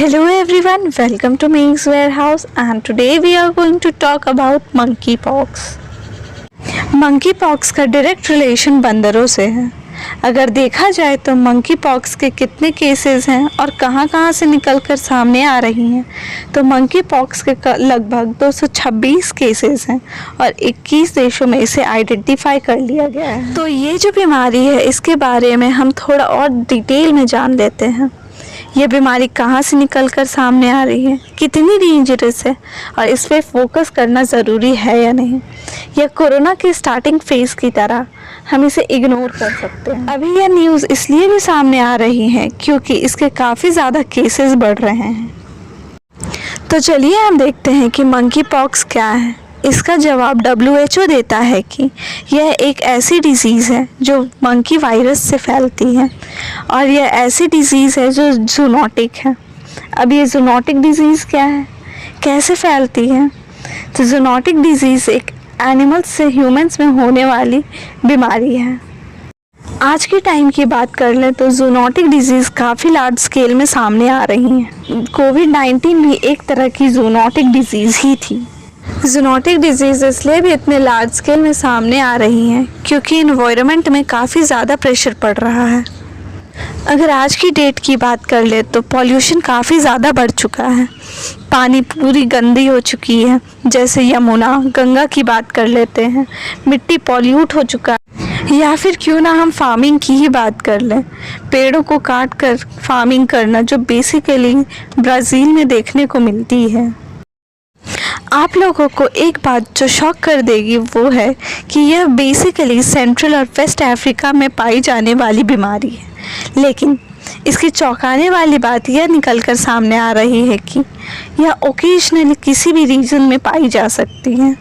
Hello everyone, welcome to Ming's Warehouse and today we are going to talk about monkeypox. monkeypox का direct relation बंदरों से है। अगर देखा जाए तो monkeypox के कितने केसेस हैं और कहां से निकलकर सामने आ रही हैं, तो monkeypox के लगभग 226 केसेस हैं और 21 देशों में इसे आइडेंटिफाई कर लिया गया है। तो ये जो बीमारी है इसके बारे में हम थोड़ा और डिटेल में जान लेते हैं। ये बीमारी कहाँ से निकलकर सामने आ रही है, कितनी डेंजरस है और इस पर फोकस करना ज़रूरी है या नहीं, या कोरोना के स्टार्टिंग फेज़ की तरह हम इसे इग्नोर कर सकते हैं। अभी यह न्यूज़ इसलिए भी सामने आ रही है क्योंकि इसके काफ़ी ज़्यादा केसेस बढ़ रहे हैं। तो चलिए हम देखते हैं कि मंकीपॉक्स क्या है। इसका जवाब WHO देता है कि यह एक ऐसी डिज़ीज़ है जो मंकी वायरस से फैलती है और यह ऐसी डिज़ीज़ है जो जूनोटिक है। अब ये जूनोटिक डिज़ीज़ क्या है, कैसे फैलती है? तो जूनोटिक डिज़ीज़ एक एनिमल्स से ह्यूमंस में होने वाली बीमारी है। आज के टाइम की बात कर लें तो जूनोटिक डिज़ीज़ काफ़ी लार्ज स्केल में सामने आ रही हैं। कोविड-19 भी एक तरह की जूनोटिक डिज़ीज़ ही थी। जूनोटिक डिज़ीज़ इसलिए भी इतने लार्ज स्केल में सामने आ रही हैं क्योंकि इन्वायरमेंट में काफ़ी ज़्यादा प्रेशर पड़ रहा है। अगर आज की डेट की बात कर ले तो पॉल्यूशन काफ़ी ज़्यादा बढ़ चुका है, पानी पूरी गंदी हो चुकी है। जैसे यमुना, गंगा की बात कर लेते हैं, मिट्टी पॉल्यूट हो चुका है। या फिर क्यों ना हम फार्मिंग की ही बात कर लें, पेड़ों को काट कर फार्मिंग करना जो बेसिकली ब्राज़ील में देखने को मिलती है। आप लोगों को एक बात जो शॉक कर देगी वो है कि यह बेसिकली सेंट्रल और वेस्ट अफ्रीका में पाई जाने वाली बीमारी है, लेकिन इसकी चौंकाने वाली बात यह निकल कर सामने आ रही है कि यह ओकेजनली किसी भी रीजन में पाई जा सकती है।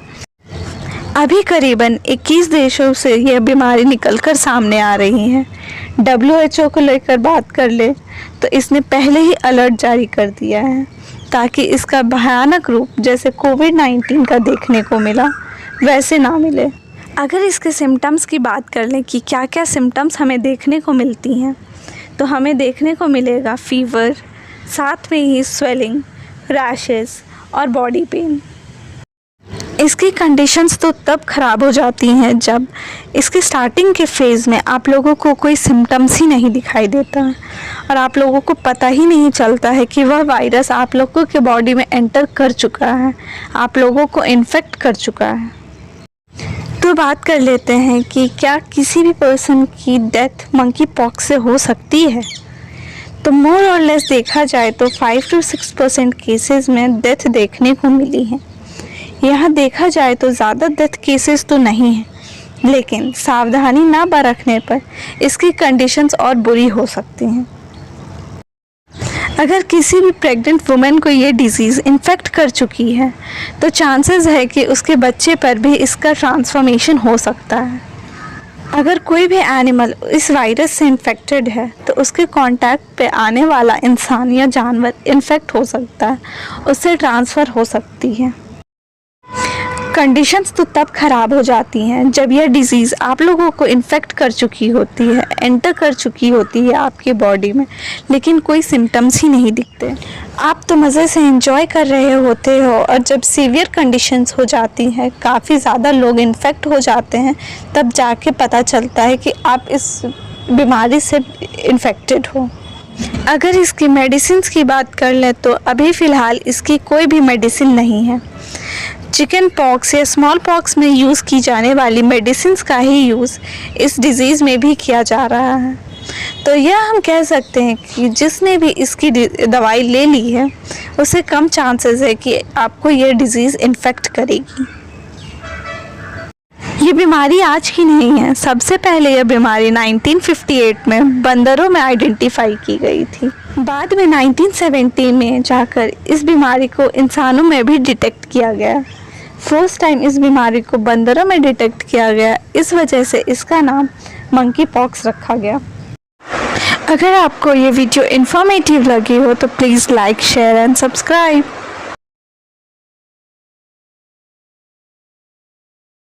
अभी करीबन 21 देशों से यह बीमारी निकल कर सामने आ रही है। WHO को लेकर बात कर ले तो इसने पहले ही अलर्ट जारी कर दिया है ताकि इसका भयानक रूप जैसे कोविड-19 का देखने को मिला वैसे ना मिले। अगर इसके सिम्टम्स की बात कर लें कि क्या क्या सिम्टम्स हमें देखने को मिलती हैं, तो हमें देखने को मिलेगा फीवर, साथ में ही स्वेलिंग, रैशेस और बॉडी पेन। इसकी कंडीशंस तो तब ख़राब हो जाती हैं जब इसके स्टार्टिंग के फेज़ में आप लोगों को कोई सिम्टम्स ही नहीं दिखाई देता है और आप लोगों को पता ही नहीं चलता है कि वह वायरस आप लोगों के बॉडी में एंटर कर चुका है, आप लोगों को इन्फेक्ट कर चुका है। तो बात कर लेते हैं कि क्या किसी भी पर्सन की डेथ मंकीपॉक्स से हो सकती है। तो मोर और लेस देखा जाए तो 5 to 6% केसेस में डेथ देखने को मिली है। यहाँ देखा जाए तो ज़्यादा डेथ केसेस तो नहीं हैं, लेकिन सावधानी ना बरतने पर इसकी कंडीशंस और बुरी हो सकती हैं। अगर किसी भी प्रेग्नेंट वुमेन को ये डिज़ीज़ इन्फेक्ट कर चुकी है तो चांसेस है कि उसके बच्चे पर भी इसका ट्रांसफॉर्मेशन हो सकता है। अगर कोई भी एनिमल इस वायरस से इन्फेक्टेड है तो उसके कांटेक्ट पे आने वाला इंसान या जानवर इन्फेक्ट हो सकता है, उससे ट्रांसफ़र हो सकती है। कंडीशंस तो तब ख़राब हो जाती हैं जब यह डिज़ीज़ आप लोगों को इन्फेक्ट कर चुकी होती है, एंटर कर चुकी होती है आपके बॉडी में, लेकिन कोई सिम्टम्स ही नहीं दिखते। आप तो मज़े से एंजॉय कर रहे होते हो और जब सीवियर कंडीशंस हो जाती हैं, काफ़ी ज़्यादा लोग इन्फेक्ट हो जाते हैं, तब जाके पता चलता है कि आप इस बीमारी से इन्फेक्टेड हो। अगर इसकी मेडिसिन्स की बात कर लें तो अभी फ़िलहाल इसकी कोई भी मेडिसिन नहीं है। चिकन पॉक्स या स्मॉल पॉक्स में यूज़ की जाने वाली मेडिसिन्स का ही यूज़ इस डिज़ीज़ में भी किया जा रहा है। तो यह हम कह सकते हैं कि जिसने भी इसकी दवाई ले ली है उसे कम चांसेस है कि आपको यह डिज़ीज़ इन्फेक्ट करेगी। ये बीमारी आज की नहीं है, सबसे पहले यह बीमारी 1958 में बंदरों में आइडेंटिफाई की गई थी। बाद में 1970 में जाकर इस बीमारी को इंसानों में भी डिटेक्ट किया गया। फर्स्ट टाइम इस बीमारी को बंदरों में डिटेक्ट किया गया, इस वजह से इसका नाम मंकीपॉक्स रखा गया। अगर आपको ये वीडियो इन्फॉर्मेटिव लगी हो तो please like, share and subscribe.